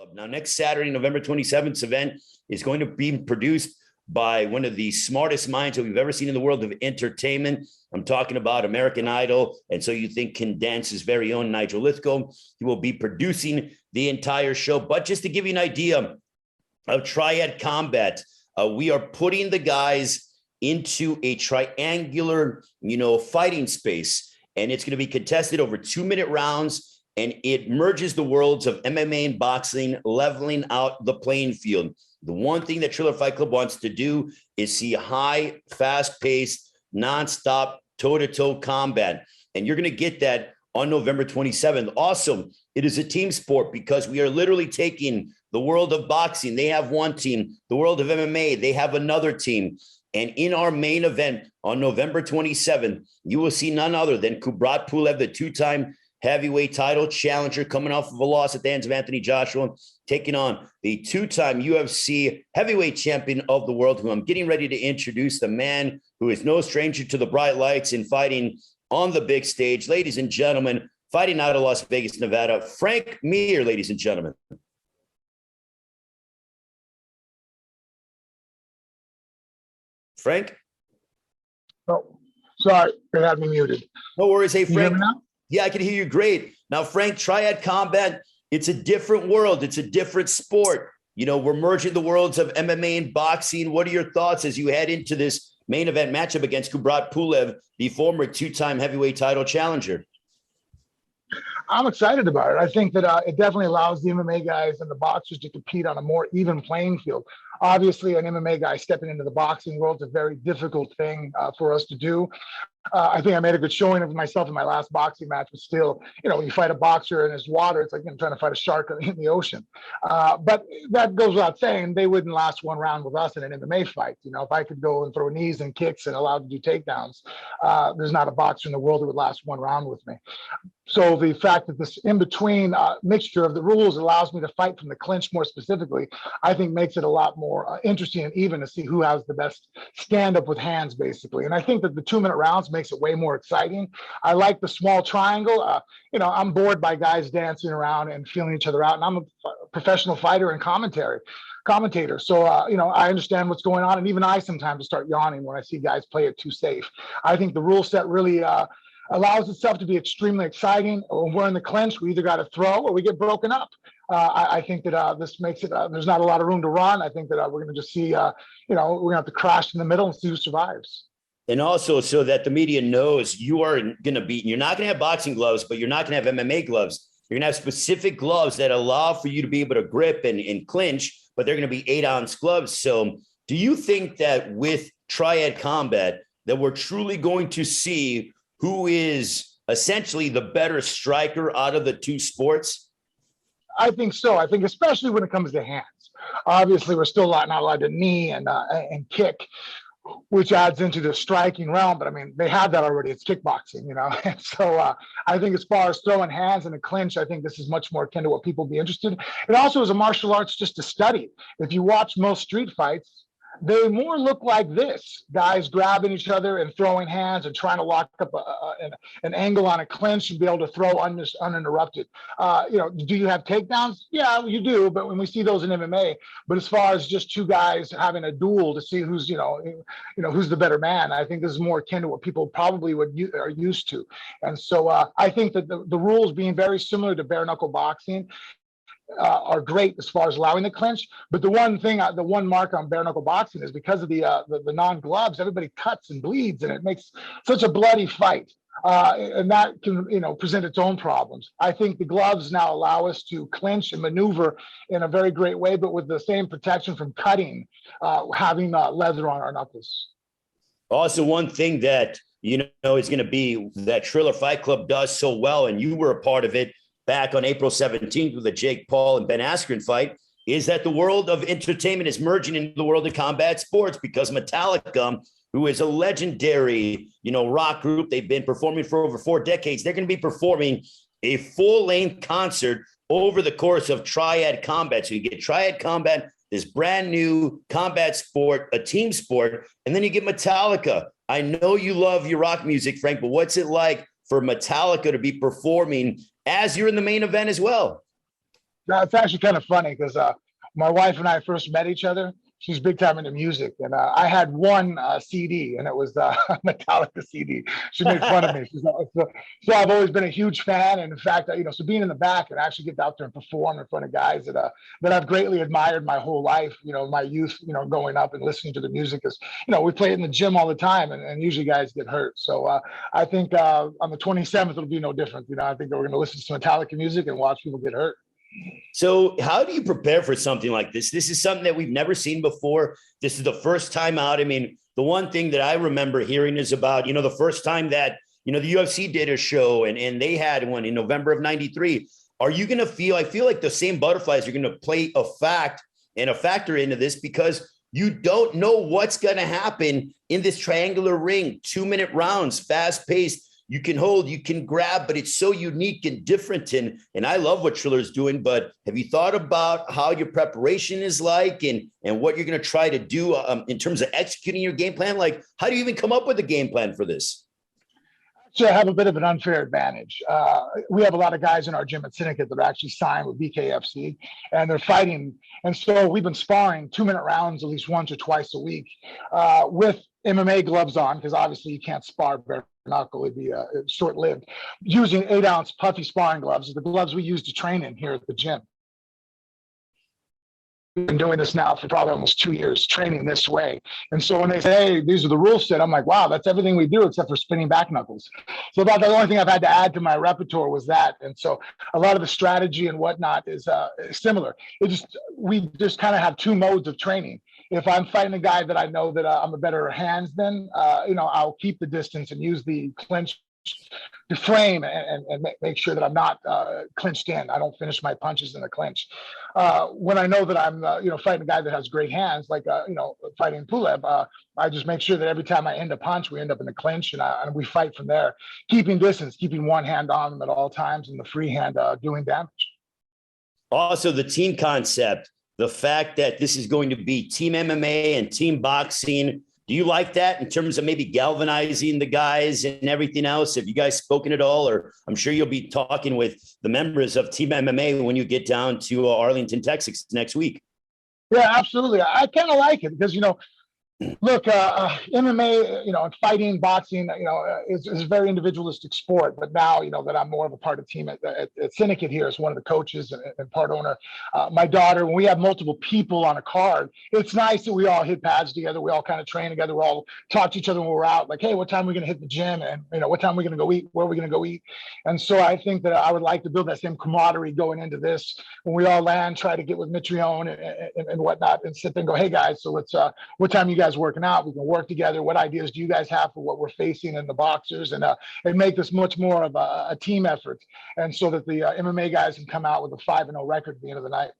Club. Now, next Saturday, November 27th, event is going to be produced by one of the smartest minds that we've ever seen in the world of entertainment. I'm talking about American Idol. And So You Think can Dance's very own Nigel Lithgow. He will be producing the entire show. But just to give you an idea of Triad Combat, we are putting the guys into a triangular, fighting space. And it's going to be contested over 2-minute rounds. And it merges the worlds of MMA and boxing, leveling out the playing field. The one thing that Triller Fight Club wants to do is see high, fast-paced, nonstop, toe-to-toe combat. And you're going to get that on November 27th. Also, it is a team sport because we are literally taking the world of boxing. They have one team. The world of MMA, they have another team. And in our main event on November 27th, you will see none other than Kubrat Pulev, the two-time heavyweight title challenger, coming off of a loss at the hands of Anthony Joshua, taking on the two-time UFC heavyweight champion of the world, who I'm getting ready to introduce, the man who is no stranger to the bright lights and fighting on the big stage. Ladies and gentlemen, fighting out of Las Vegas, Nevada, Frank Mir, ladies and gentlemen. Frank? Oh, sorry, they had me muted. No worries. Hey, Can you hear Frank. me now? Yeah, I can hear you great. Now, Frank, Triad Combat, it's a different world. It's a different sport. We're merging the worlds of MMA and boxing. What are your thoughts as you head into this main event matchup against Kubrat Pulev, the former two-time heavyweight title challenger? I'm excited about it. I think that it definitely allows the MMA guys and the boxers to compete on a more even playing field. Obviously, an MMA guy stepping into the boxing world is a very difficult thing for us to do. I think I made a good showing of myself in my last boxing match, but still, when you fight a boxer in his water, it's like trying to fight a shark in the ocean. But that goes without saying, they wouldn't last one round with us in an MMA fight. If I could go and throw knees and kicks and allowed to do takedowns, there's not a boxer in the world that would last one round with me. So the fact that this in-between mixture of the rules allows me to fight from the clinch more specifically, I think makes it a lot more interesting and even to see who has the best stand-up with hands, basically. And I think that the 2-minute rounds makes it way more exciting. I like the small triangle. I'm bored by guys dancing around and feeling each other out, and I'm a professional fighter and commentator. So, I understand what's going on. And even I sometimes start yawning when I see guys play it too safe. I think the rule set really allows itself to be extremely exciting. When we're in the clinch, we either got to throw or we get broken up. I think that this makes it, there's not a lot of room to run. I think that we're going to just see, we're going to have to crash in the middle and see who survives. And also, so that the media knows, you're not going to have boxing gloves, but you're not going to have MMA gloves. You're going to have specific gloves that allow for you to be able to grip and clinch, but they're going to be 8-ounce gloves. So do you think that with Triad Combat that we're truly going to see who is essentially the better striker out of the two sports? I think so. I think especially when it comes to hands. Obviously, we're still not allowed to knee and kick, which adds into the striking realm. But I mean, they have that already. It's kickboxing, And so I think as far as throwing hands in a clinch, I think this is much more akin to what people be interested in. It also is a martial arts just to study. If you watch most street fights, they more look like this: guys grabbing each other and throwing hands and trying to lock up an angle on a clinch and be able to throw uninterrupted. Do you have takedowns? Yeah, you do. But when we see those in MMA, but as far as just two guys having a duel to see who's who's the better man, I think this is more akin to what people probably are used to. And so I think that the rules being very similar to bare knuckle boxing are great as far as allowing the clinch. But the one mark on bare knuckle boxing is because of the non-gloves, everybody cuts and bleeds, and it makes such a bloody fight. And that can, present its own problems. I think the gloves now allow us to clinch and maneuver in a very great way, but with the same protection from cutting, having leather on our knuckles. Also, one thing that, is going to be that Triller Fight Club does so well, and you were a part of it back on April 17th with the Jake Paul and Ben Askren fight, is that the world of entertainment is merging into the world of combat sports, because Metallica, who is a legendary, rock group, they've been performing for over 4 decades. They're going to be performing a full-length concert over the course of Triad Combat. So you get Triad Combat, this brand new combat sport, a team sport, and then you get Metallica. I know you love your rock music, Frank, but what's it like for Metallica to be performing as you're in the main event as well? It's actually kind of funny because my wife and I first met each other. She's big time into music, and I had one CD, and it was the Metallica CD. She made fun of me. So I've always been a huge fan, and in fact, so being in the back and actually get out there and perform in front of guys that I've greatly admired my whole life. My youth, growing up and listening to the music is, we play it in the gym all the time, and usually guys get hurt. So I think on the 27th it'll be no different. I think that we're going to listen to Metallica music and watch people get hurt. So how do you prepare for something like this? This is something that we've never seen before. This is the first time out. I mean, the one thing that I remember hearing is about, the first time that, the UFC did a show and they had one in November of 93. Are you going to I feel like the same butterflies are going to play a factor into this because you don't know what's going to happen in this triangular ring, 2-minute rounds, fast paced. You can hold, you can grab, but it's so unique and different. And I love what Triller's doing, but have you thought about how your preparation is like and what you're going to try to do in terms of executing your game plan? Like, how do you even come up with a game plan for this? So I have a bit of an unfair advantage. We have a lot of guys in our gym at Syndicate that are actually signed with BKFC, and they're fighting. And so we've been sparring 2-minute rounds at least once or twice a week with MMA gloves on, because obviously you can't spar bare knuckle, it'd be short-lived. Using 8-ounce puffy sparring gloves, the gloves we use to train in here at the gym. We've been doing this now for probably almost 2 years, training this way. And so when they say, hey, these are the rules set, I'm like, wow, that's everything we do except for spinning back knuckles. So about the only thing I've had to add to my repertoire was that. And so a lot of the strategy and whatnot is similar. We just kind of have 2 modes of training. If I'm fighting a guy that I know that I'm a better hands than, I'll keep the distance and use the clinch to frame and make sure that I'm not clinched in. I don't finish my punches in the clinch. When I know that I'm, fighting a guy that has great hands, like, fighting Pulev, I just make sure that every time I end a punch, we end up in the clinch and we fight from there, keeping distance, keeping one hand on them at all times and the free hand doing damage. Also, the team concept, the fact that this is going to be team MMA and team boxing. Do you like that in terms of maybe galvanizing the guys and everything else? Have you guys spoken at all? Or I'm sure you'll be talking with the members of Team MMA when you get down to Arlington, Texas next week. Yeah, absolutely. I kind of like it because, look, MMA, and fighting, boxing, is a very individualistic sport. But now, that I'm more of a part of team at Syndicate here as one of the coaches and part owner, my daughter, when we have multiple people on a card, it's nice that we all hit pads together. We all kind of train together. We all talk to each other when we're out. Like, hey, what time are we going to hit the gym? And, what time are we going to go eat? Where are we going to go eat? And so I think that I would like to build that same camaraderie going into this. When we all land, try to get with Mitrione and whatnot and sit there and go, hey, guys, so let's, what time you guys working out? We can work together. What ideas do you guys have for what we're facing in the boxers and make this much more of a team effort, and so that the MMA guys can come out with a 5-0 record at the end of the night.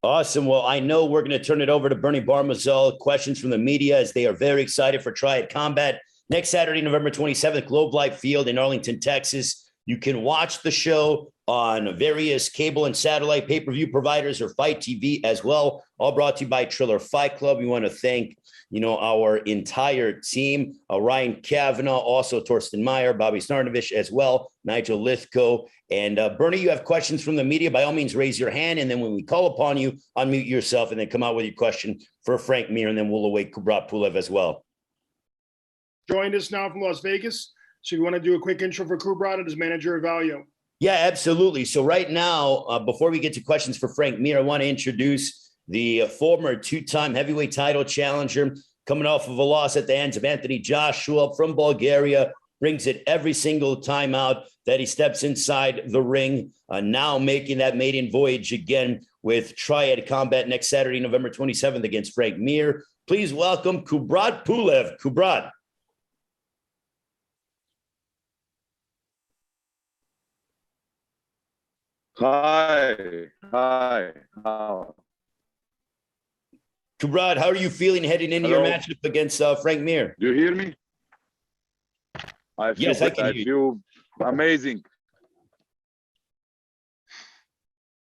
Awesome. Well, I know we're going to turn it over to Bernie Barmazal. Questions from the media as they are very excited for Triad Combat next Saturday, November 27th, Globe Life Field in Arlington, Texas. You can watch the show on various cable and satellite pay-per-view providers or Fight TV as well. All brought to you by Triller Fight Club. We want to thank, our entire team, Ryan Kavanaugh, also Torsten Meyer, Bobby Snarnovich as well, Nigel Lithgow. And Bernie, you have questions from the media, by all means, raise your hand. And then when we call upon you, unmute yourself and then come out with your question for Frank Mir. And then we'll await Kubrat Pulev as well. Joined us now from Las Vegas. So you want to do a quick intro for Kubrat and his manager of Value? Yeah, absolutely. So right now, before we get to questions for Frank Mir, I want to introduce the former 2-time heavyweight title challenger, coming off of a loss at the hands of Anthony Joshua from Bulgaria, brings it every single time out that he steps inside the ring, now making that maiden voyage again with Triad Combat next Saturday, November 27th against Frank Mir. Please welcome Kubrat Pulev. Kubrat. Hi. Kubrat, how are you feeling heading into your matchup against Frank Mir? Do you hear me? Yes, I can hear you. Feel amazing.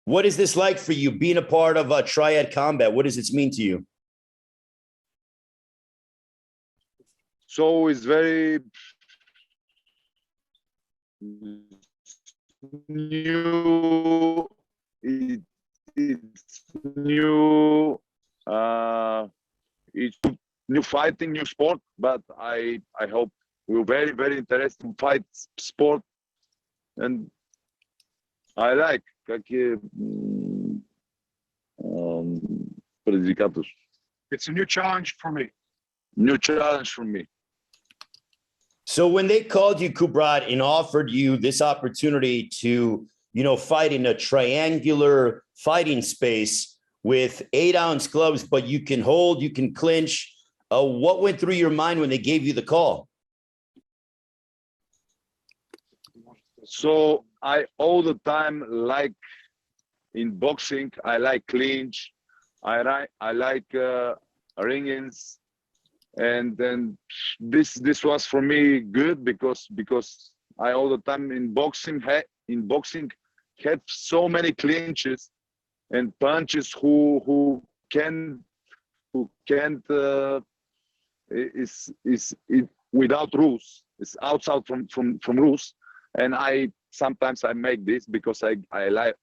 What is this like for you, being a part of Triad Combat? What does this mean to you? So it's very new. It new it's new fighting, new sport, but I hope we're very interesting fight sport, and I like какие предизвикателства. It's a new challenge for me. New challenge for me. So when they called you, Kubrat, and offered you this opportunity to, fight in a triangular fighting space with 8-ounce gloves, but you can hold, you can clinch, what went through your mind when they gave you the call? So I all the time like in boxing, I like clinch, I like ring-ins, and then this was for me good because I all the time in boxing had so many clinches and punches who can't is it without rules. It's outside from rules, and I sometimes I make this because I like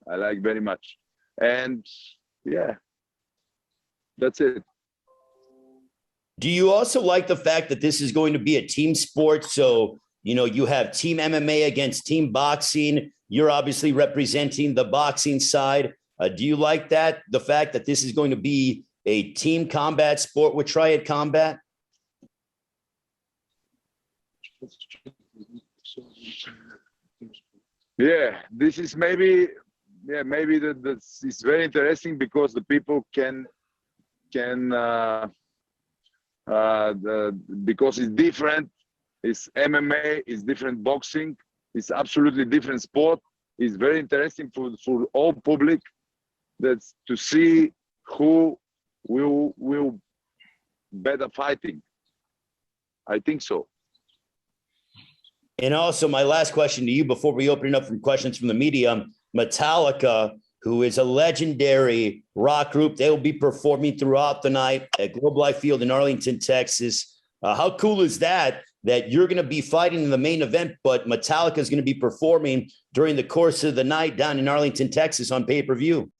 very much, and yeah, that's it. Do you also like the fact that this is going to be a team sport? So, you have team MMA against team boxing. You're obviously representing the boxing side. Do you like that? The fact that this is going to be a team combat sport with Triad Combat? Yeah, this is maybe that's it's very interesting because the people can because it's different. It's MMA, it's different boxing, it's absolutely different sport. It's very interesting for all public that's to see who will better fighting. I think so. And also, my last question to you before we open it up from questions from the media, Metallica, who is a legendary rock group, they will be performing throughout the night at Globe Life Field in Arlington, Texas. How cool is that you're going to be fighting in the main event, but Metallica is going to be performing during the course of the night down in Arlington, Texas on pay-per-view?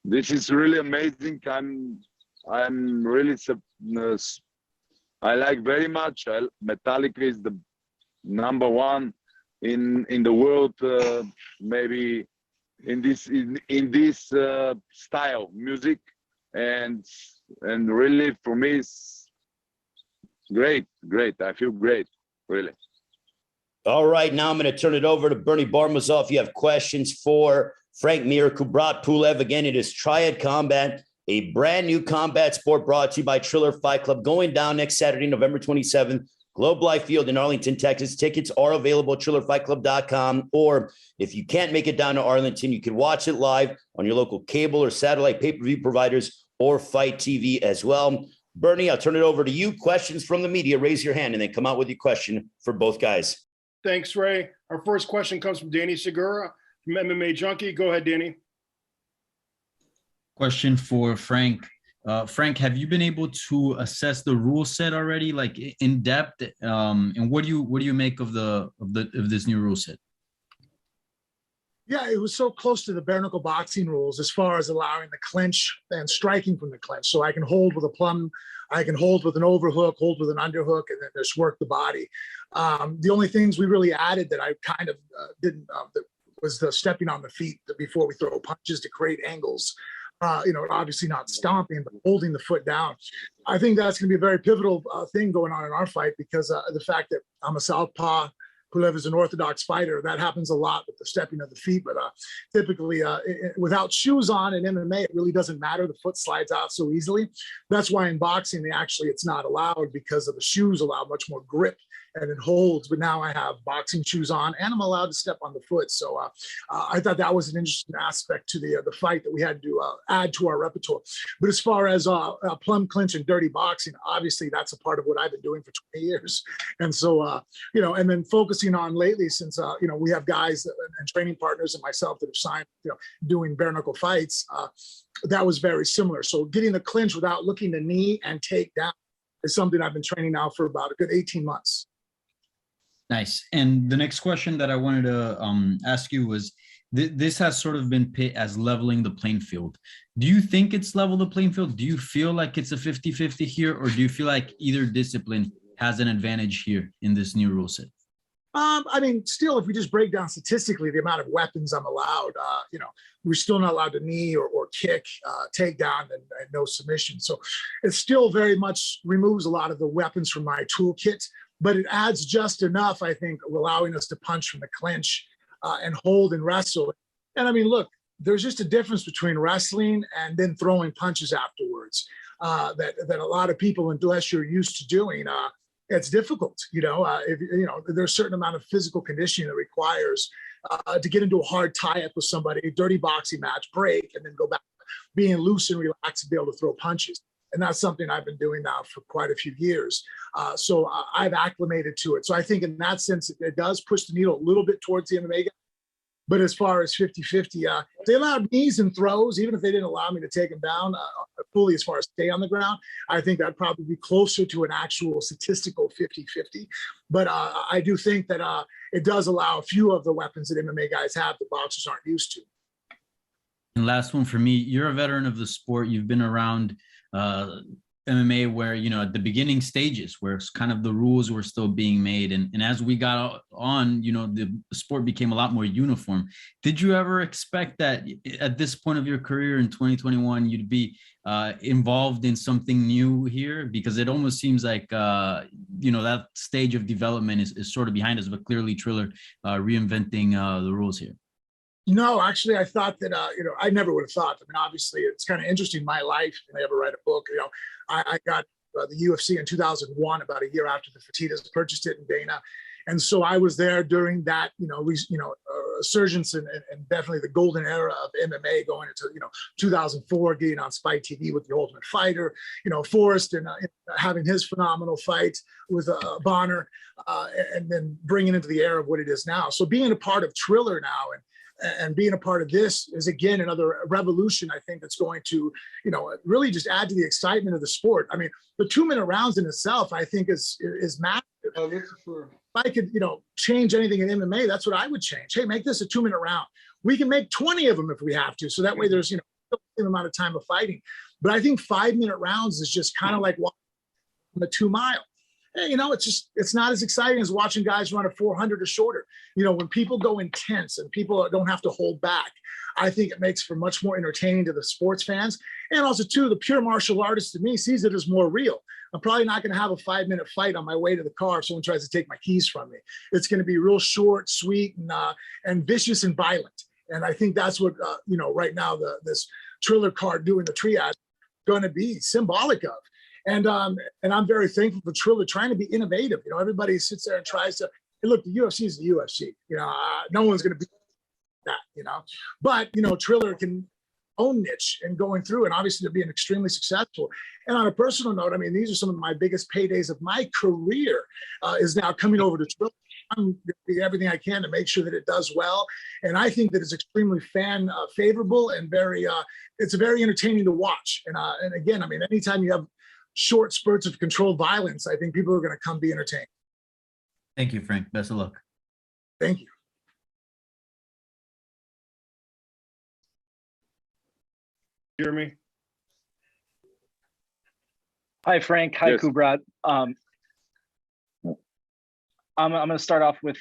This is really amazing. I'm really I like very much. Metallica is the number one in the world, maybe in this style music, and really for me it's great. I feel great, really. All right, now I'm going to turn it over to Bernie Barmazov. If you have questions for Frank Mir Kubrat Pulev, again, it is Triad Combat, a brand new combat sport brought to you by Triller Fight Club, going down next Saturday, November 27th, Globe Life Field in Arlington, Texas. Tickets are available at TrillerFightClub.com, or if you can't make it down to Arlington, you can watch it live on your local cable or satellite pay-per-view providers or Fight TV as well. Bernie, I'll turn it over to you. Questions from the media, raise your hand and then come out with your question for both guys. Thanks, Ray. Our first question comes from Danny Segura from MMA Junkie. Go ahead, Danny. Question for Frank. Frank, have you been able to assess the rule set already, like in depth? And what do you make of this new rule set? Yeah, it was so close to the bare knuckle boxing rules as far as allowing the clinch and striking from the clinch. So I can hold with a plum, I can hold with an overhook, hold with an underhook, and then just work the body. The only things we really added that I kind of didn't was the stepping on the feet before we throw punches to create angles. Obviously not stomping, but holding the foot down. I think that's going to be a very pivotal thing going on in our fight because the fact that I'm a southpaw, Pulev is an orthodox fighter. That happens a lot with the stepping of the feet, but typically without shoes on in MMA, it really doesn't matter. The foot slides out so easily. That's why in boxing, it's not allowed because of the shoes allow much more grip and it holds. But now I have boxing shoes on and I'm allowed to step on the foot. So I thought that was an interesting aspect to the fight that we had to add to our repertoire. But as far as plum clinch and dirty boxing, obviously that's a part of what I've been doing for 20 years. And so, and then focusing on lately, since we have guys and training partners and myself that have signed, doing bare knuckle fights, that was very similar. So getting the clinch without looking to knee and take down is something I've been training now for about a good 18 months. Nice. And the next question that I wanted to ask you was, this has sort of been pit as leveling the playing field. Do you think it's level the playing field? Do you feel like it's a 50-50 here, or do you feel like either discipline has an advantage here in this new rule set? I mean, still, if we just break down statistically the amount of weapons I'm allowed, we're still not allowed to knee or kick, takedown, and no submission. So it still very much removes a lot of the weapons from my toolkit, but it adds just enough, I think, allowing us to punch from the clinch and hold and wrestle. And I mean, look, there's just a difference between wrestling and then throwing punches afterwards that a lot of people, unless you're used to doing, it's difficult. There's a certain amount of physical conditioning that requires to get into a hard tie-up with somebody, a dirty boxing match, break, and then go back being loose and relaxed and be able to throw punches. And that's something I've been doing now for quite a few years. So I've acclimated to it. So I think in that sense, it does push the needle a little bit towards the MMA guy. But as far as 50-50, they allowed knees and throws, even if they didn't allow me to take them down fully as far as stay on the ground. I think that'd probably be closer to an actual statistical 50-50. But I do think that it does allow a few of the weapons that MMA guys have that boxers aren't used to. And last one for me, you're a veteran of the sport. You've been around MMA where, at the beginning stages where it's kind of the rules were still being made. And as we got on, the sport became a lot more uniform. Did you ever expect that at this point of your career in 2021, you'd be involved in something new here? Because it almost seems like, that stage of development is sort of behind us, but clearly Triller reinventing the rules here. No, actually, I thought that, I never would have thought. I mean, obviously, it's kind of interesting, my life, and I ever write a book. I got the UFC in 2001, about a year after the Fertittas purchased it in Dana. And so I was there during that, resurgence and definitely the golden era of MMA going into, 2004, getting on Spike TV with The Ultimate Fighter, Forrest and having his phenomenal fight with Bonner, and then bringing into the era of what it is now. So being a part of Triller now and being a part of this is, again, another revolution, I think, that's going to, really just add to the excitement of the sport. I mean, the 2-minute rounds in itself, I think, is massive. If I could, change anything in MMA, that's what I would change. Hey, make this a 2-minute round. We can make 20 of them if we have to. So that way there's, the same amount of time of fighting. But I think 5-minute rounds is just kind of like walking a 2 mile. Hey, it's not as exciting as watching guys run a 400 or shorter. When people go intense and people don't have to hold back, I think it makes for much more entertaining to the sports fans. And also, too, the pure martial artist to me sees it as more real. I'm probably not going to have a 5-minute fight on my way to the car if someone tries to take my keys from me. It's going to be real short, sweet, and vicious and violent. And I think that's what, right now, this Triller card doing the Triad is going to be symbolic of. And I'm very thankful for Triller trying to be innovative. Everybody sits there and tries to, hey, look, the UFC is the UFC. No one's going to be that, But, Triller can own niche and going through, and obviously they're being extremely successful. And on a personal note, I mean, these are some of my biggest paydays of my career is now coming over to Triller. I'm going to do everything I can to make sure that it does well. And I think that it's extremely fan favorable and it's very entertaining to watch. And again, I mean, anytime you have short spurts of controlled violence, I think people are going to come be entertained. Thank you, Frank. Best of luck. Thank you. Jeremy. Hi, Frank. Hi, Yes. Kubrat. I'm going to start off with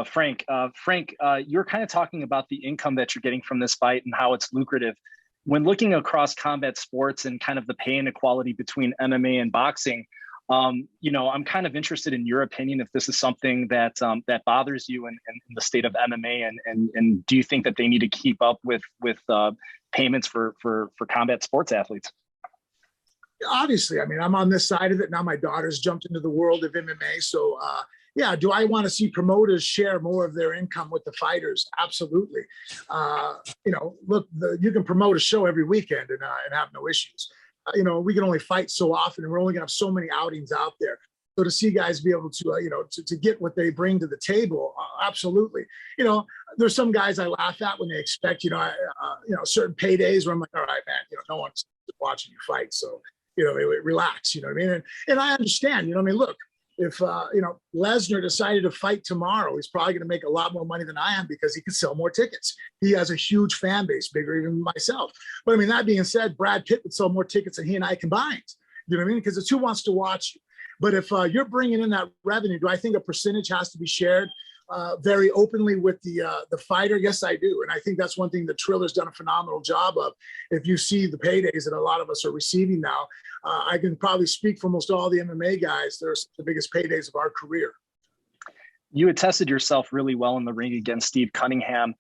Frank. Frank, you're kind of talking about the income that you're getting from this fight and how it's lucrative. When looking across combat sports and kind of the pay inequality between MMA and boxing, I'm kind of interested in your opinion if this is something that that bothers you in the state of MMA, and do you think that they need to keep up with payments for combat sports athletes? Obviously, I mean, I'm on this side of it now. My daughter's jumped into the world of MMA, so yeah. Do I want to see promoters share more of their income with the fighters? Absolutely. Look, you can promote a show every weekend and have no issues. We can only fight so often, and we're only going to have so many outings out there. So to see guys be able to, to get what they bring to the table, absolutely. There's some guys I laugh at when they expect, certain paydays where I'm like, all right, man, no one's watching you fight, so relax. You know what I mean? And I understand. Look, if Lesnar decided to fight tomorrow, he's probably going to make a lot more money than I am because he can sell more tickets. He has a huge fan base, bigger even than myself. But I mean, that being said, Brad Pitt would sell more tickets than he and I combined. You know what I mean? Because it's who wants to watch you. But if you're bringing in that revenue, do I think a percentage has to be shared very openly with the fighter? Yes, I do. And I think that's one thing that Triller's done a phenomenal job of. If you see the paydays that a lot of us are receiving now, I can probably speak for almost all the MMA guys. They're the biggest paydays of our career. You had tested yourself really well in the ring against Steve Cunningham,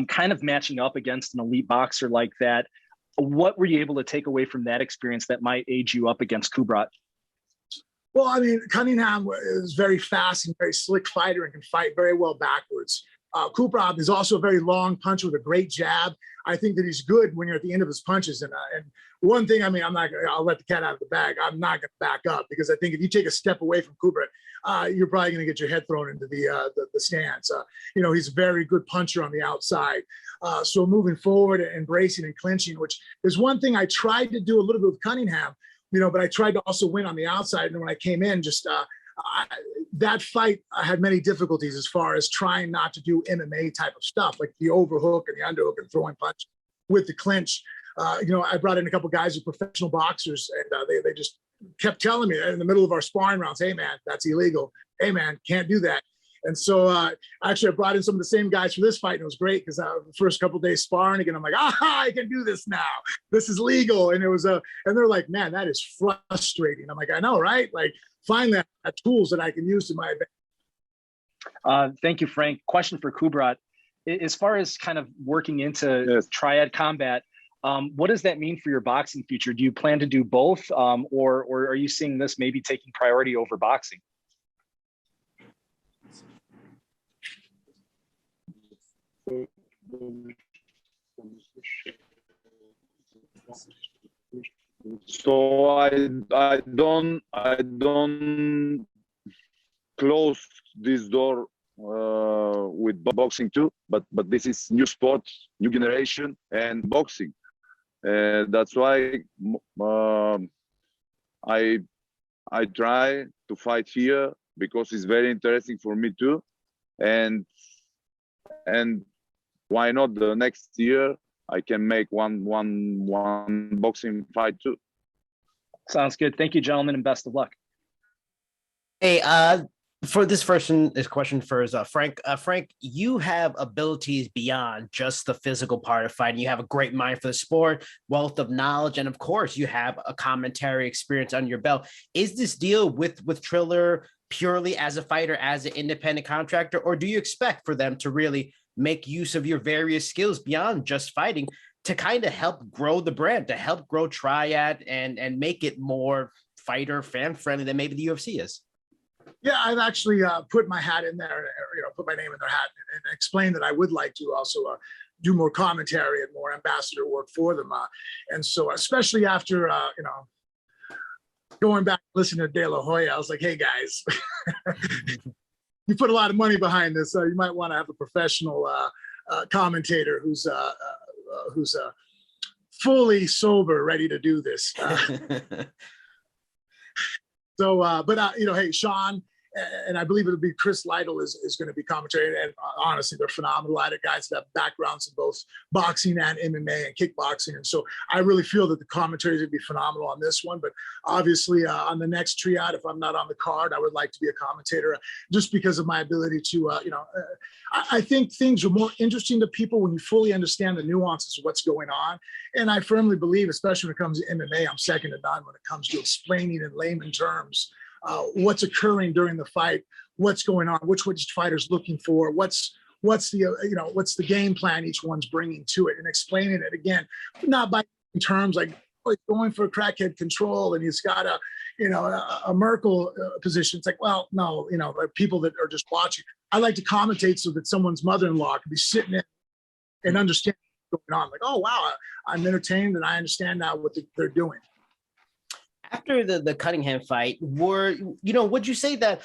kind of matching up against an elite boxer like that. What were you able to take away from that experience that might age you up against Kubrat? Well, I mean, Cunningham is very fast and very slick fighter and can fight very well backwards. Kubrat is also a very long puncher with a great jab. I think that he's good when you're at the end of his punches. And one thing, I mean, I'll let the cat out of the bag. I'm not going to back up because I think if you take a step away from Kubrat, you're probably going to get your head thrown into the stands. He's a very good puncher on the outside. So moving forward and bracing and clinching, which is one thing I tried to do a little bit with Cunningham, but I tried to also win on the outside. And when I came in, that fight, I had many difficulties as far as trying not to do MMA type of stuff, like the overhook and the underhook and throwing punch with the clinch. I brought in a couple guys who are professional boxers, and they just kept telling me in the middle of our sparring rounds, "Hey man, that's illegal. Hey man, can't do that." And so actually I brought in some of the same guys for this fight, and it was great because the first couple of days sparring again, I'm like, I can do this now. This is legal. And it was and they're like, man, that is frustrating. I'm like, I know, right? Like, find that tools that I can use to my advantage. Thank you, Frank. Question for Kubrat. As far as kind of working into Triad Combat, what does that mean for your boxing future? Do you plan to do both, or are you seeing this maybe taking priority over boxing? So I don't close this door with boxing too, but this is new sport, new generation, and boxing. That's why I try to fight here because it's very interesting for me too, and why not the next year I can make one boxing fight too. Sounds good. Thank you, gentlemen, and best of luck. Hey, for this question first, Frank. Frank, you have abilities beyond just the physical part of fighting. You have a great mind for the sport, wealth of knowledge, and of course, you have a commentary experience on your belt. Is this deal with Triller purely as a fighter, as an independent contractor, or do you expect for them to really make use of your various skills beyond just fighting to kind of help grow the brand, to help grow Triad and make it more fighter fan friendly than maybe the UFC is? Yeah, I've actually put my hat in there, put my name in their hat and explained that I would like to also do more commentary and more ambassador work for them. And so especially after, going back and listening to De La Hoya, I was like, hey guys, you put a lot of money behind this. You might want to have a professional commentator who's fully sober, ready to do this. Hey, Sean, and I believe it'll be Chris Lytle is going to be commentary. And honestly, they're phenomenal. A lot of guys that have backgrounds in both boxing and MMA and kickboxing. And so I really feel that the commentary is going to be phenomenal on this one. But obviously on the next Triad, if I'm not on the card, I would like to be a commentator just because of my ability to, I think things are more interesting to people when you fully understand the nuances of what's going on. And I firmly believe, especially when it comes to MMA, I'm second to none when it comes to explaining in layman terms what's occurring during the fight, what's going on, which fighter's looking for, what's the game plan each one's bringing to it, and explaining it again, not by terms like he's going for a crackhead control and he's got a Merkel position. It's like, well, no, people that are just watching. I like to commentate so that someone's mother-in-law can be sitting in and understand what's going on. Like, oh wow, I'm entertained and I understand now what they're doing. After the Cunningham fight, would you say that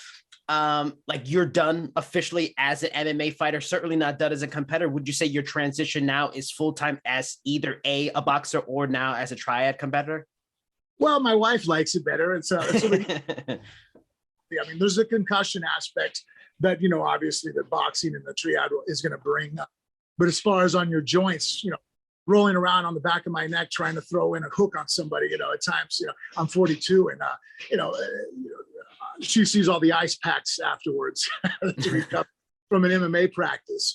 you're done officially as an MMA fighter, certainly not done as a competitor? Would you say your transition now is full-time as either a boxer or now as a Triad competitor? Well, my wife likes it better. It's I mean, there's a concussion aspect that, you know, obviously that boxing and the triad is going to bring. But as far as on your joints, you know, rolling around on the back of my neck trying to throw in a hook on somebody, you know, at times, you know, I'm 42 and, she sees all the ice packs afterwards to recover from an MMA practice.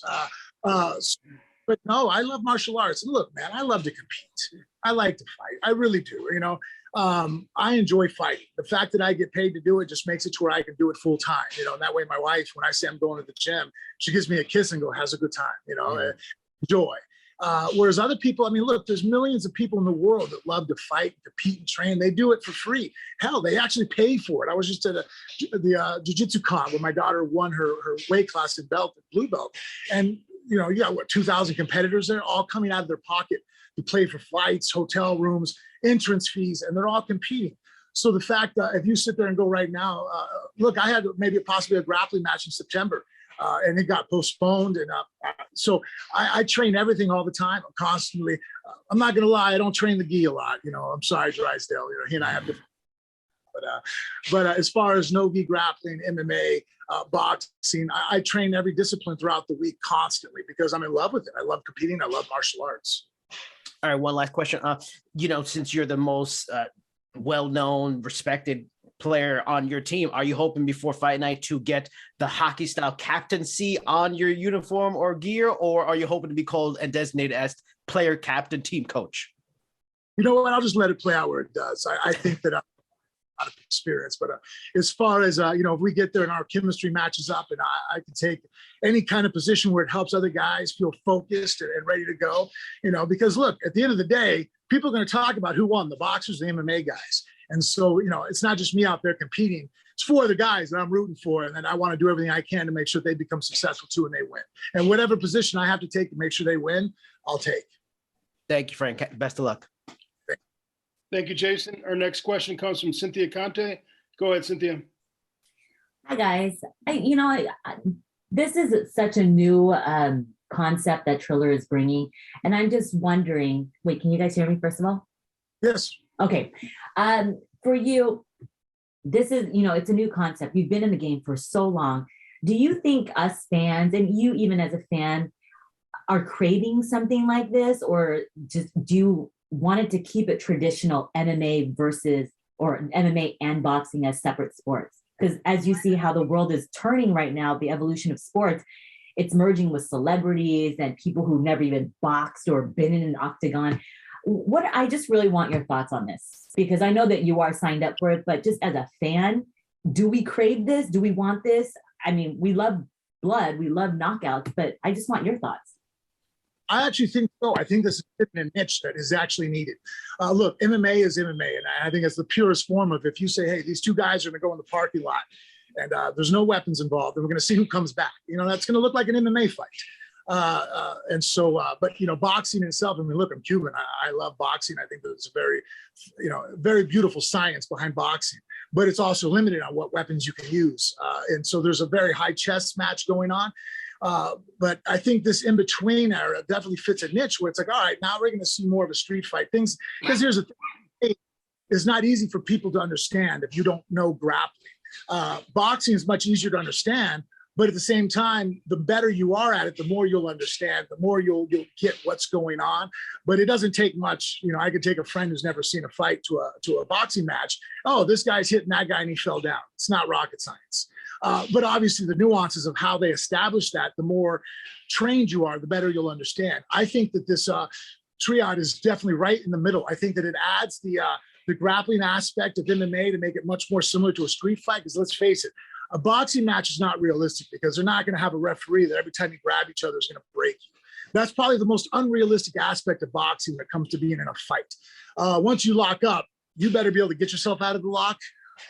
But no, I love martial arts. And look, man, I love to compete. I like to fight. I really do. You know, I enjoy fighting. The fact that I get paid to do it just makes it to where I can do it full time. You know, and that way my wife, when I say I'm going to the gym, she gives me a kiss and go, "Has a good time." You know, enjoy. Whereas other people, I mean, look, there's millions of people in the world that love to fight, compete, and train. They do it for free. Hell, they actually pay for it. I was just at the jiu-jitsu con where my daughter won her weight class in blue belt. And, you know, you got what, 2,000 competitors there, all coming out of their pocket to pay for flights, hotel rooms, entrance fees, and they're all competing. So the fact that if you sit there and go right now, look, I had maybe possibly a grappling match in September. And it got postponed. And so I train everything all the time. I'm constantly, I'm not going to lie, I don't train the gi a lot. You know, I'm sorry, Drysdale. You know, he and I have different. But as far as no gi grappling, MMA, boxing, I train every discipline throughout the week constantly because I'm in love with it. I love competing. I love martial arts. All right, one last question. You know, since you're the most well-known, respected player on your team, are you hoping before fight night to get the hockey style captaincy on your uniform or gear, or are you hoping to be called and designated as player captain team coach? You know what, I'll just let it play out where it does. I think that I'm out of experience, but as far as you know, if we get there and our chemistry matches up and I can take any kind of position where it helps other guys feel focused and ready to go, you know, because look, at the end of the day, people are going to talk about who won, the boxers, the MMA guys. And so, you know, it's not just me out there competing. It's for the guys that I'm rooting for. And then I want to do everything I can to make sure they become successful too and they win. And whatever position I have to take to make sure they win, I'll take. Thank you, Frank. Best of luck. Thank you, Jason. Our next question comes from Cynthia Conte. Go ahead, Cynthia. Hi, guys. This is such a new concept that Triller is bringing. And I'm just wondering, wait, can you guys hear me first of all? Yes. Okay. For you, this is, you know, it's a new concept. You've been in the game for so long. Do you think us fans, and you even as a fan, are craving something like this, or just do you wanted to keep it traditional MMA versus, or MMA and boxing as separate sports? Because as you see how the world is turning right now, the evolution of sports, it's merging with celebrities and people who've never even boxed or been in an octagon. I just really want your thoughts on this, because I know that you are signed up for it, but just as a fan, do we crave this? Do we want this? I mean, we love blood, we love knockouts, but I just want your thoughts. I actually think so. I think this is a niche that is actually needed. Look, MMA is MMA, and I think it's the purest form of, if you say, hey, these two guys are going to go in the parking lot and there's no weapons involved, and we're going to see who comes back. You know, that's going to look like an MMA fight. And so, but, you know, boxing itself, I mean, look, I'm Cuban. I love boxing. I think there's a very, you know, very beautiful science behind boxing, but it's also limited on what weapons you can use. And so there's a very high chess match going on. But I think this in-between era definitely fits a niche where it's like, all right, now we're going to see more of a street fight things. Because here's the thing, it's not easy for people to understand if you don't know grappling. Boxing is much easier to understand, but at the same time, the better you are at it, the more you'll understand, the more you'll get what's going on. But it doesn't take much. You know, I could take a friend who's never seen a fight to a boxing match. Oh, this guy's hitting that guy and he fell down. It's not rocket science. But obviously the nuances of how they establish that, the more trained you are, the better you'll understand. I think that this triad is definitely right in the middle. I think that it adds the grappling aspect of MMA to make it much more similar to a street fight, because let's face it, a boxing match is not realistic because they're not going to have a referee that every time you grab each other is going to break you. That's probably the most unrealistic aspect of boxing when it comes to being in a fight. Once you lock up, you better be able to get yourself out of the lock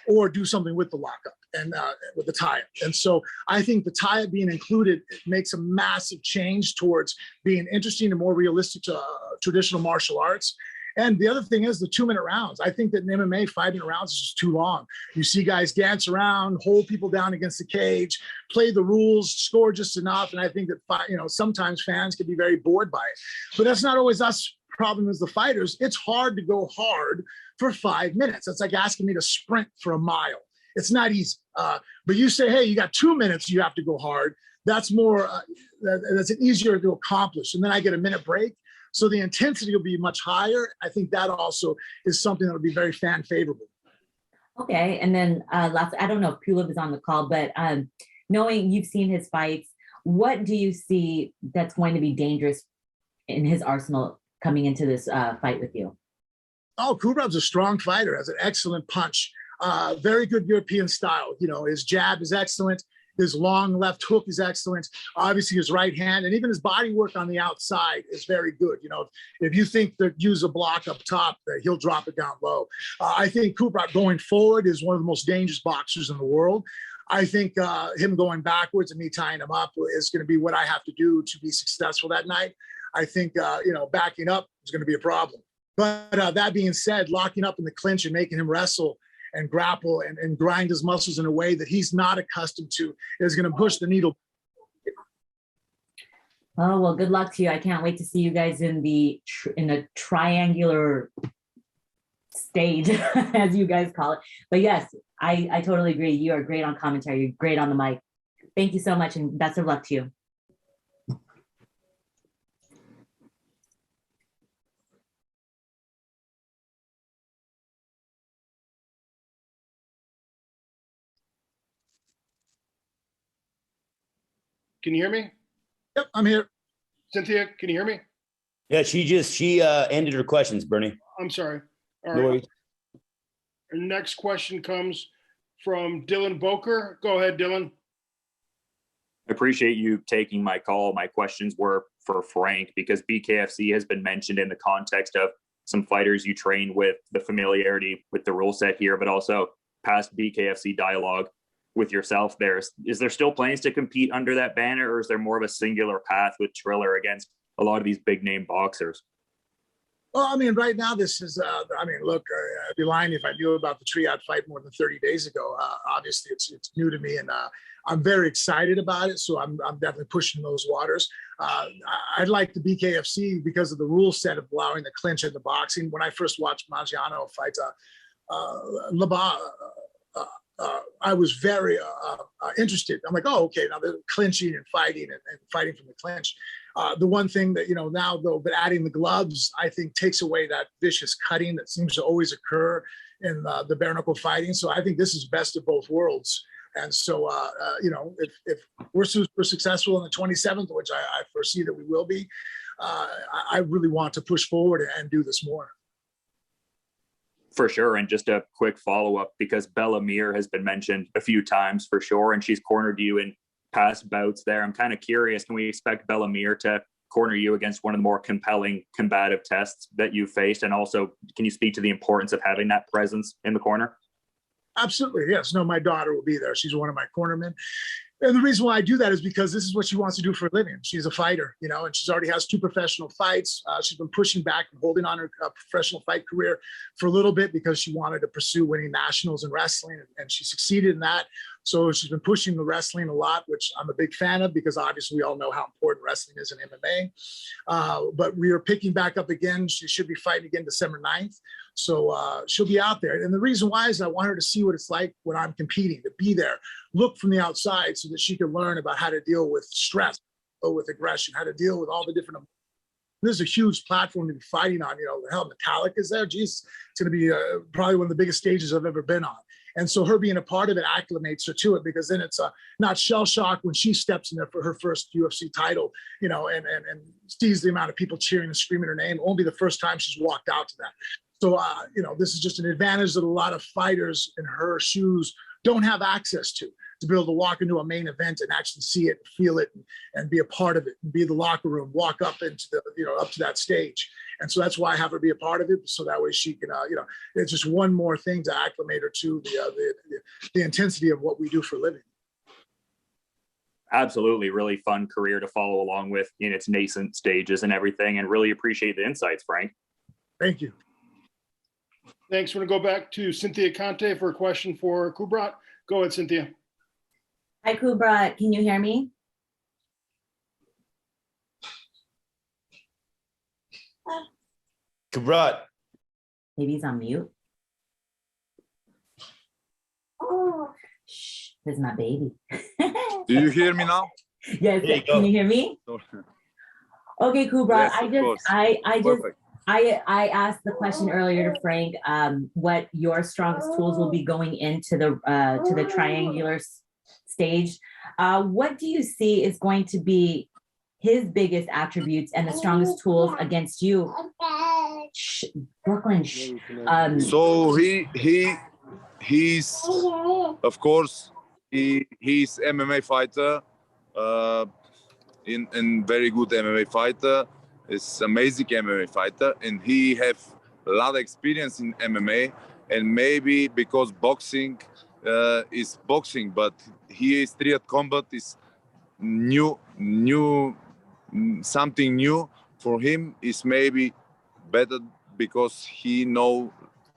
or do something with the lockup and with the tie-up. And so I think the tie-up being included, it makes a massive change towards being interesting and more realistic to traditional martial arts. And the other thing is the 2-minute rounds. I think that in MMA, 5-minute rounds is just too long. You see guys dance around, hold people down against the cage, play the rules, score just enough. And I think that, sometimes fans can be very bored by it. But that's not always us problem as the fighters. It's hard to go hard for 5 minutes. It's like asking me to sprint for a mile. It's not easy. But you say, hey, you got 2 minutes, you have to go hard. That's more, that's easier to accomplish. And then I get a minute break. So the intensity will be much higher. I think that also is something that will be very fan favorable. Okay. And then last, I don't know if Pulev is on the call, but knowing you've seen his fights, what do you see that's going to be dangerous in his arsenal coming into this fight with you? Oh, Kubrat's a strong fighter, has an excellent punch, very good European style. You know, his jab is excellent. His long left hook is excellent. Obviously, his right hand and even his body work on the outside is very good. You know, if you think to use a block up top, he'll drop it down low. I think Kubrat going forward is one of the most dangerous boxers in the world. I think him going backwards and me tying him up is going to be what I have to do to be successful that night. I think, you know, backing up is going to be a problem. But that being said, locking up in the clinch and making him wrestle and grapple and grind his muscles in a way that he's not accustomed to is going to push the needle. Oh, well, good luck to you. I can't wait to see you guys in a triangular stage, as you guys call it. But yes, I totally agree. You are great on commentary. You're great on the mic. Thank you so much, and best of luck to you. Can you hear me? Yep, I'm here. Cynthia, can you hear me? Yeah, she ended her questions, Bernie. I'm sorry. All No right. worries. Our next question comes from Dylan Boker. Go ahead, Dylan. I appreciate you taking my call. My questions were for Frank because BKFC has been mentioned in the context of some fighters you train with, the familiarity with the rule set here, but also past BKFC dialogue with yourself there. Is there still plans to compete under that banner, or is there more of a singular path with Triller against a lot of these big name boxers? Well, I mean, right now, this is, I mean, look, I'd be lying if I knew about the Triad fight more than 30 days ago. Obviously, it's new to me, and I'm very excited about it. So I'm definitely pushing those waters. I'd like the BKFC because of the rule set of allowing the clinch in the boxing. When I first watched Maggiano fight I was very interested. I'm like, oh, okay, now they're clinching and fighting from the clinch. The one thing that, you know, now though, but adding the gloves, I think takes away that vicious cutting that seems to always occur in the bare knuckle fighting. So I think this is best of both worlds. And so, you know, if we're super successful on the 27th, which I foresee that we will be, I really want to push forward and do this more. For sure. And just a quick follow-up, because Mir has been mentioned a few times for sure, and she's cornered you in past bouts there. I'm kind of curious, can we expect Mir to corner you against one of the more compelling combative tests that you've faced? And also, can you speak to the importance of having that presence in the corner? Absolutely, yes. No, my daughter will be there. She's one of my cornermen. And the reason why I do that is because this is what she wants to do for a living. She's a fighter, you know, and she's already has 2 professional fights. She's been pushing back and holding on her professional fight career for a little bit because she wanted to pursue winning nationals in wrestling, and she succeeded in that. So she's been pushing the wrestling a lot, which I'm a big fan of because obviously we all know how important wrestling is in MMA. But we are picking back up again. She should be fighting again December 9th. So she'll be out there. And the reason why is I want her to see what it's like when I'm competing, to be there, look from the outside so that she can learn about how to deal with stress or with aggression, how to deal with all the different. There's a huge platform to be fighting on. You know, the hell, Metallica is there. Geez, it's going to be probably one of the biggest stages I've ever been on. And so her being a part of it acclimates her to it, because then it's not shell shock when she steps in there for her first UFC title, you know, and sees the amount of people cheering and screaming her name. It won't be the first time she's walked out to that. So, you know, this is just an advantage that a lot of fighters in her shoes don't have access to be able to walk into a main event and actually see it, feel it, and be a part of it, and be in the locker room, walk up into the, you know, up to that stage. And so that's why I have her be a part of it, so that way she can, you know, it's just one more thing to acclimate her to the intensity of what we do for a living. Absolutely. Really fun career to follow along with in its nascent stages and everything, and really appreciate the insights, Frank. Thank you. Thanks. We're going to go back to Cynthia Conte for a question for Kubrat. Go ahead, Cynthia. Hi, Kubrat. Can you hear me? Kubrat. Maybe he's on mute. Shh, this is my baby. Do you hear me now? Yes, There you can go. you hear me? Okay, Kubrat, Yes, of course. Perfect. I asked the question earlier to Frank, what your strongest tools will be going into the triangular stage. What do you see is going to be his biggest attributes and the strongest tools against you? Shh, Brooklyn. Shh. So he's of course he's MMA fighter, in very good MMA fighter. Is amazing MMA fighter, and he have a lot of experience in MMA. And maybe because boxing is boxing, but he is Triad Combat is new, something new for him. Is maybe better because he know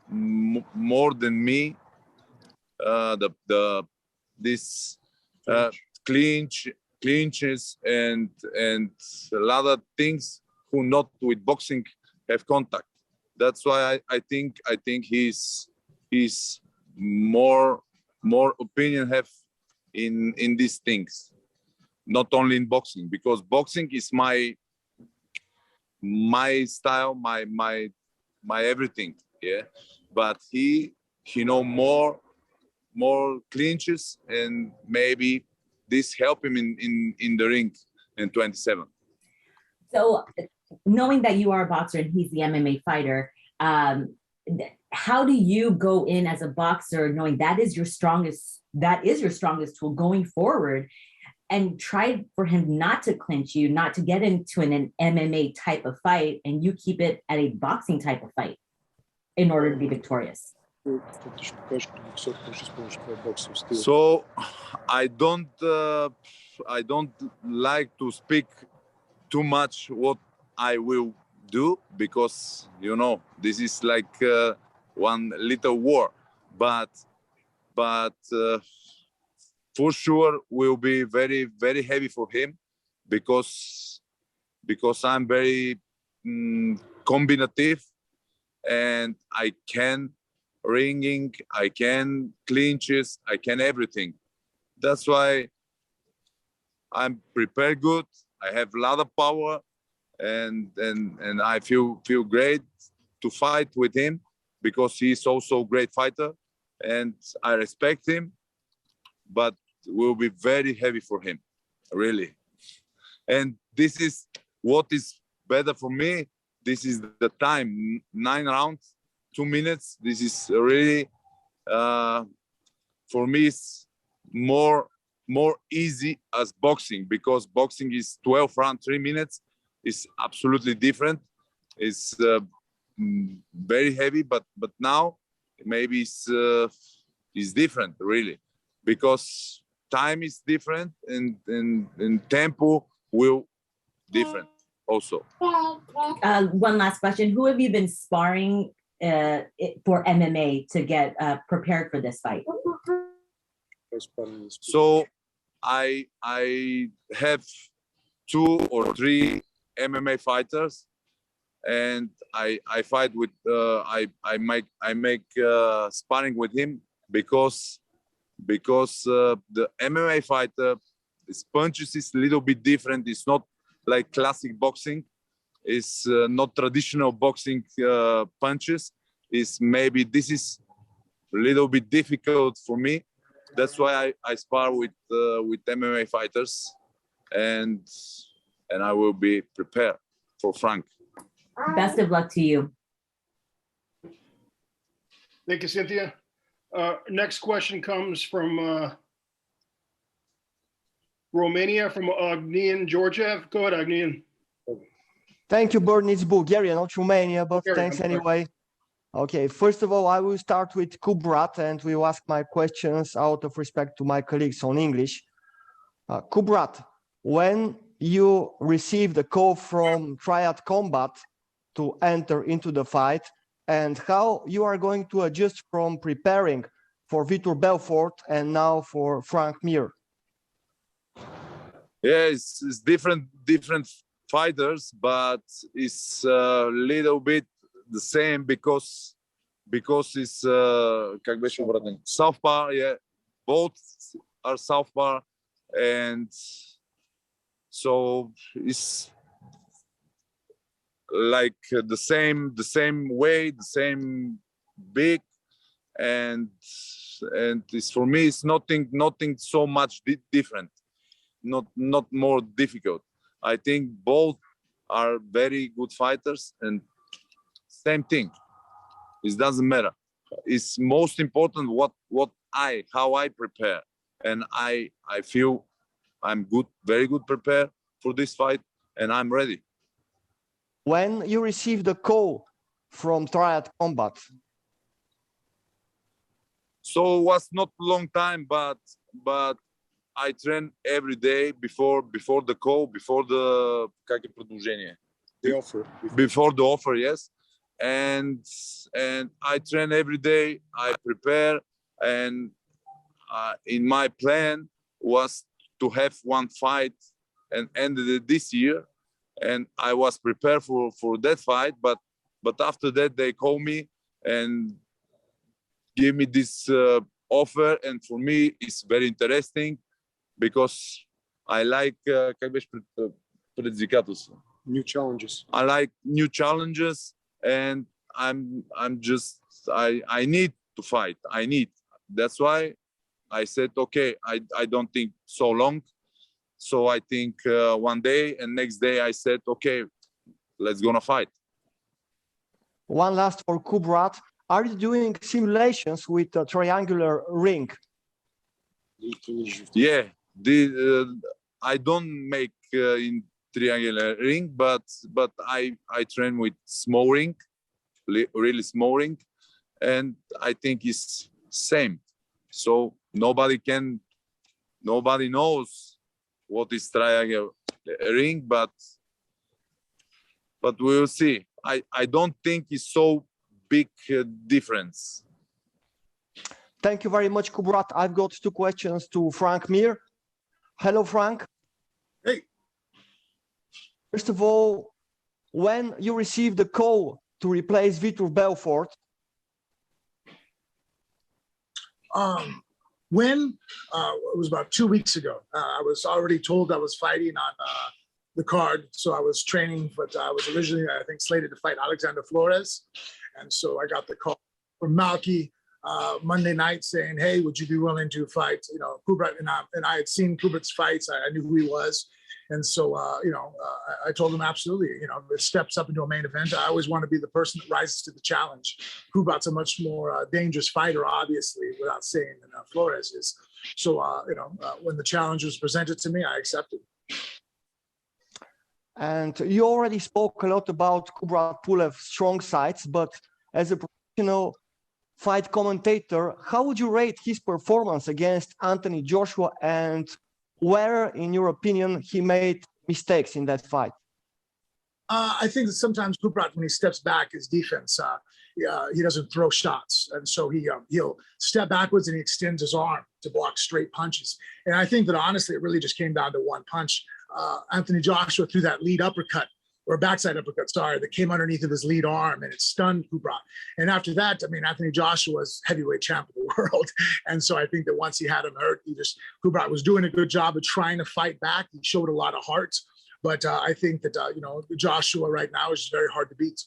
more than me. This clinches and a lot of things who not with boxing have contact. That's why I think he's more opinion have in these things, not only in boxing, because boxing is my style, my everything. Yeah, but he know more clinches, and maybe this help him in the ring in 27. So, knowing that you are a boxer and he's the MMA fighter, how do you go in as a boxer, knowing that is your strongest tool going forward, and try for him not to clinch you, not to get into an MMA type of fight, and you keep it at a boxing type of fight in order to be victorious? So I don't like to speak too much what I will do, because this is like one little war, but for sure will be very, very heavy for him, because I'm very combinative, and I can ringing, I can clinches, I can everything. That's why I'm prepared good. I have a lot of power, and I feel great to fight with him, because he's also a great fighter, and I respect him, but will be very heavy for him, really. And this is what is better for me. This is the time, 9 rounds, 2 minutes. This is really, for me, it's more easy as boxing, because boxing is 12 rounds, 3 minutes. It's absolutely different. It's very heavy, but now maybe it's different, really, because time is different, and tempo will different also. One last question. Who have you been sparring for MMA to get prepared for this fight? So I have 2 or 3 MMA fighters, and I fight with I make sparring with him, because the MMA fighter, his punches is a little bit different. It's not like classic boxing. It's not traditional boxing punches. It's maybe this is a little bit difficult for me. That's why I spar with MMA fighters, and I will be prepared for Frank. Best of luck to you. Thank you, Cynthia. Next question comes from Romania, from Agnian Georgiev. Go ahead, Agnian. Thank you, Burton. It's Bulgaria, not Romania, but Bulgaria, thanks anyway. Okay, first of all, I will start with Kubrat, and will ask my questions out of respect to my colleagues on English. Kubrat, when you received a call from Triad Combat to enter into the fight, and how you are going to adjust from preparing for Vitor Belfort and now for Frank Mir? Yeah, it's different fighters, but it's a little bit the same, because because it's как беше обратен, southpaw, yeah, both are southpaw, and so it's like the same weight, the same big, and it's, for me it's nothing so much different, not more difficult. I think both are very good fighters, and same thing. It doesn't matter. It's most important how I prepare, and I feel I'm good, very good prepared for this fight, and I'm ready. When you received the call from Triad Combat? So it was not a long time, but I train every day before the call, before the The offer. before the offer, yes. And I train every day. I prepare, and in my plan was to have one fight and ended it this year, and I was prepared for that fight. But after that, they call me and give me this offer, and for me it's very interesting because I like New challenges. I like new challenges, and I need to fight. That's why I said, okay, I don't think so long. So I think one day, and next day I said, okay, let's gonna fight. One last for Kubrat. Are you doing simulations with a triangular ring? Yeah, I don't make in triangular ring, but I train with small ring, really small ring, and I think it's same. So nobody knows what is triangular ring, but we'll see. I don't think it's so big difference. Thank you very much, Kubrat. I've got two questions to Frank Mir. Hello, Frank. Hey. First of all, when you received the call to replace Vitor Belfort? It was about 2 weeks ago. I was already told I was fighting on the card, so I was training, but I was originally, I think, slated to fight Alexander Flores. And so I got the call from Malky Monday night saying, hey, would you be willing to fight, Kubrat? And I had seen Kubrat's fights. I knew who he was. And so, I told him absolutely, if it steps up into a main event, I always want to be the person that rises to the challenge. Kubrat's a much more dangerous fighter, obviously, without saying than Flores is. So, when the challenge was presented to me, I accepted. And you already spoke a lot about Kubrat Pulev's strong sides, but as a professional fight commentator, how would you rate his performance against Anthony Joshua, and where, in your opinion, he made mistakes in that fight? I think that sometimes Kubrat, when he steps back, his defense, he doesn't throw shots. And so he'll step backwards and he extends his arm to block straight punches. And I think that honestly, it really just came down to one punch. Anthony Joshua threw that lead uppercut, or backside uppercut, sorry, that came underneath of his lead arm, and it stunned Kubrat. And after that, Anthony Joshua was heavyweight champ of the world. And so I think that once he had him hurt, Kubrat was doing a good job of trying to fight back. He showed a lot of heart. But I think that, Joshua right now is very hard to beat.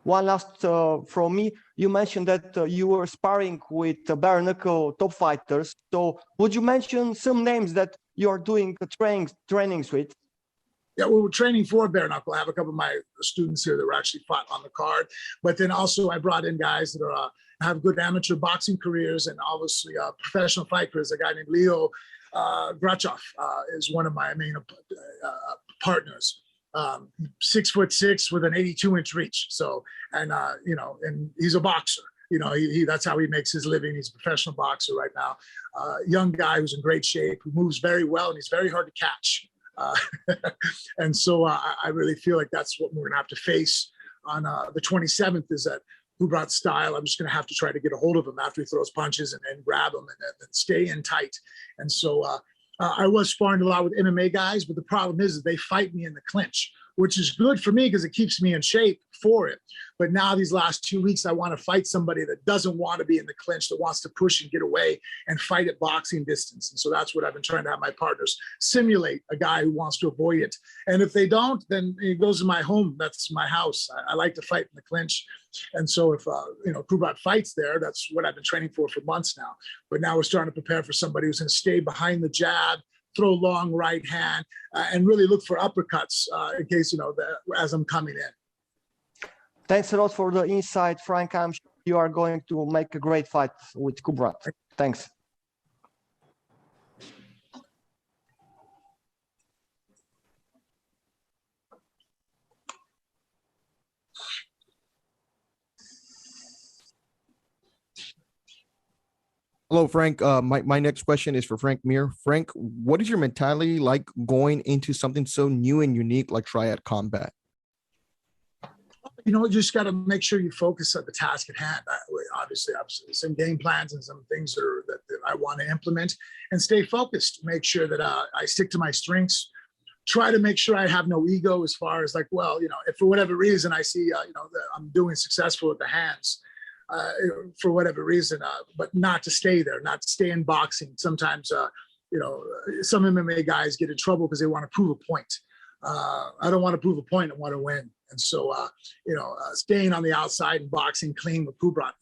One last from me. You mentioned that you were sparring with bare knuckle top fighters. So would you mention some names that you are doing trainings with? Yeah, well, we're training for bare knuckle. I have a couple of my students here that were actually fought on the card. But then also I brought in guys that are have good amateur boxing careers and obviously professional fight careers. A guy named Leo Grachov is one of my main partners. 6'6" with an 82-inch reach. So, and he's a boxer. That's how he makes his living. He's a professional boxer right now. Young guy who's in great shape, who moves very well, and he's very hard to catch. And so I really feel like that's what we're gonna have to face on the 27th, is that Kubrat's style. I'm just gonna have to try to get a hold of him after he throws punches and grab him and stay in tight. And so I was sparring a lot with MMA guys, but the problem is that they fight me in the clinch. which is good for me because it keeps me in shape for it. But now these last 2 weeks, I want to fight somebody that doesn't want to be in the clinch, that wants to push and get away and fight at boxing distance. And so that's what I've been trying to have my partners simulate, a guy who wants to avoid it. And if they don't, then it goes to my home. That's my house. I like to fight in the clinch. And so if, Kubrat fights there, that's what I've been training for months now. But now we're starting to prepare for somebody who's going to stay behind the jab, throw long right hand, and really look for uppercuts in case, as I'm coming in. Thanks a lot for the insight, Frank. I'm sure you are going to make a great fight with Kubrat. Thanks. Hello, Frank. My next question is for Frank Mir. Frank, what is your mentality like going into something so new and unique like Triad Combat? You just got to make sure you focus on the task at hand. Obviously, some game plans and some things that I want to implement, and stay focused. Make sure that I stick to my strengths. Try to make sure I have no ego as far as if for whatever reason I see, that I'm doing successful at the hands, for whatever reason, but not to stay there, not to stay in boxing. Sometimes, some MMA guys get in trouble because they want to prove a point. I don't want to prove a point. I want to win. And so, staying on the outside and boxing clean with Kubrat,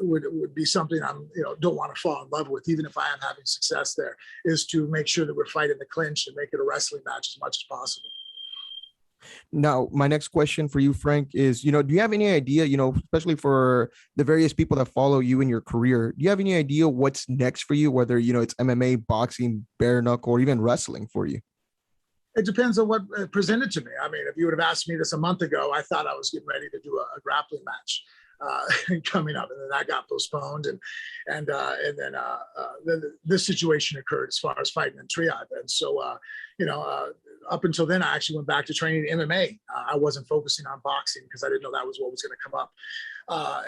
would be something I'm, don't want to fall in love with, even if I am having success there, is to make sure that we're fighting the clinch and make it a wrestling match as much as possible. Now, my next question for you, Frank, is, do you have any idea, especially for the various people that follow you in your career, do you have any idea what's next for you, whether, it's MMA, boxing, bare knuckle, or even wrestling for you? It depends on what presented to me. I mean, if you would have asked me this a month ago, I thought I was getting ready to do a grappling match coming up, and then that got postponed, and then this situation occurred as far as fighting in Triad, and so up until then, I actually went back to training MMA. I wasn't focusing on boxing because I didn't know that was what was going to come up.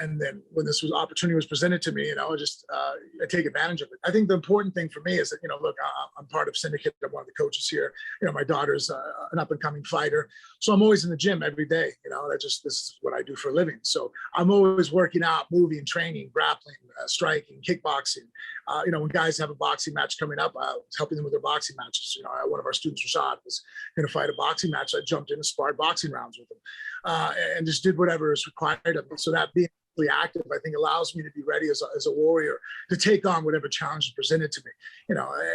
And then when this opportunity was presented to me, I take advantage of it. I think the important thing for me is that, look, I'm part of Syndicate. I'm one of the coaches here. My daughter's an up and coming fighter. So I'm always in the gym every day. This is what I do for a living. So I'm always working out, moving, training, grappling, striking, kickboxing. When guys have a boxing match coming up, I was helping them with their boxing matches. One of our students, Rashad, was going to fight a boxing match. I jumped in and sparred boxing rounds with him. And just did whatever is required of me. So that being active, I think, allows me to be ready as a warrior to take on whatever challenge is presented to me.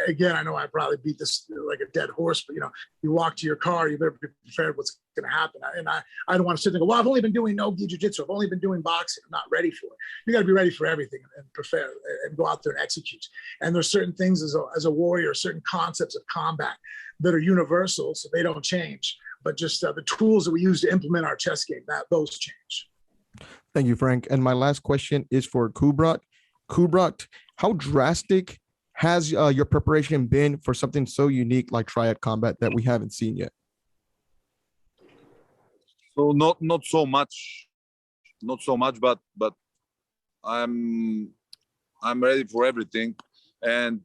Again, I know I probably beat this like a dead horse, but you walk to your car, you better be prepared what's going to happen. And I don't want to sit there and go, well, I've only been doing no-gi jiu-jitsu. I've only been doing boxing. I'm not ready for it. You got to be ready for everything and prepare and go out there and execute. And there's certain things as a warrior, certain concepts of combat that are universal, so they don't change. But just the tools that we use to implement our chess game, those change. Thank you, Frank. And my last question is for Kubrat. Kubrat, how drastic has your preparation been for something so unique like Triad Combat that we haven't seen yet? So not so much, but I'm ready for everything, and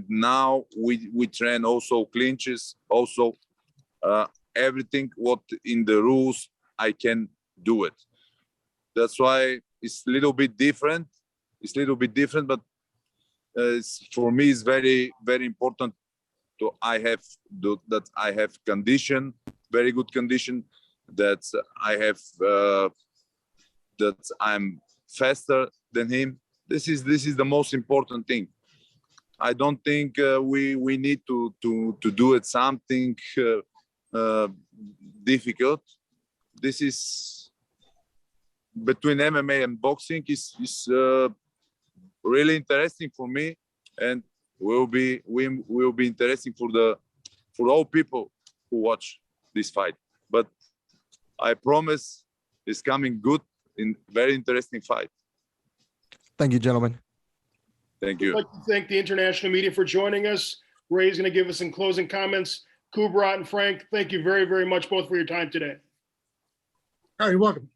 now we train also clinches, also everything what in the rules I can do it. That's why it's a little bit different. But for me, it's very, very important that I have condition, very good condition, that I have that I'm faster than him. This is the most important thing. I don't think we need to do it something difficult. This is between MMA and boxing is really interesting for me, and will be interesting for all people who watch this fight. But I promise it's coming good, in very interesting fight. Thank you, gentlemen. Thank you. I'd like to thank the international media for joining us. Ray's going to give us some closing comments. Kubrat and Frank, thank you very, very much both for your time today. Oh, you're welcome.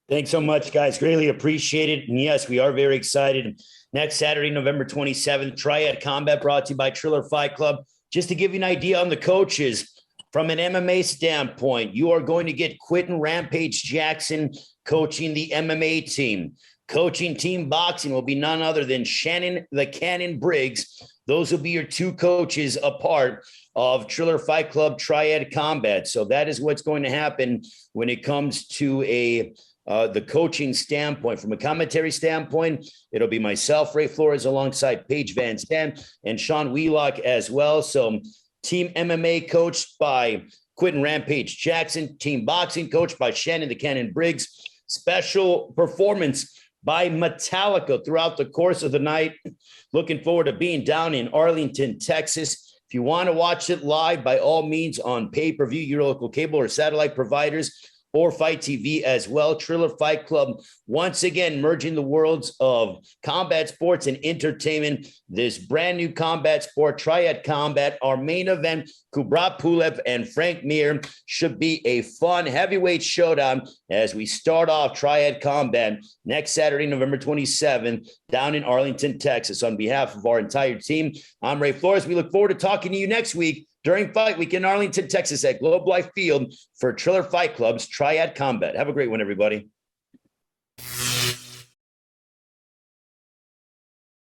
Thanks so much, guys. Greatly appreciate it. And yes, we are very excited. Next Saturday, November 27th, Triad Combat brought to you by Triller Fight Club. Just to give you an idea on the coaches, From an MMA standpoint, you are going to get Quentin Rampage Jackson coaching the MMA team. Coaching team boxing will be none other than Shannon the Cannon Briggs. Those will be your two coaches, a part of Triller Fight Club Triad Combat. So that is what's going to happen when it comes to the coaching standpoint. From a commentary standpoint, it'll be myself, Ray Flores, alongside Paige Van Zandt and Sean Wheelock as well. So team MMA coached by Quentin Rampage Jackson, team boxing coached by Shannon the Cannon Briggs. Special performance by Metallica throughout the course of the night. Looking forward to being down in Arlington, Texas. If you want to watch it live, by all means on pay-per-view, your local cable or satellite providers, or Fight TV as well. Triller Fight Club, once again, merging the worlds of combat sports and entertainment. This brand new combat sport, Triad Combat, our main event, Kubrat Pulev and Frank Mir, should be a fun heavyweight showdown as we start off Triad Combat next Saturday, November 27th, down in Arlington, Texas. On behalf of our entire team, I'm Ray Flores. We look forward to talking to you next week during Fight Week in Arlington, Texas at Globe Life Field for Triller Fight Club's Triad Combat. Have a great one, everybody.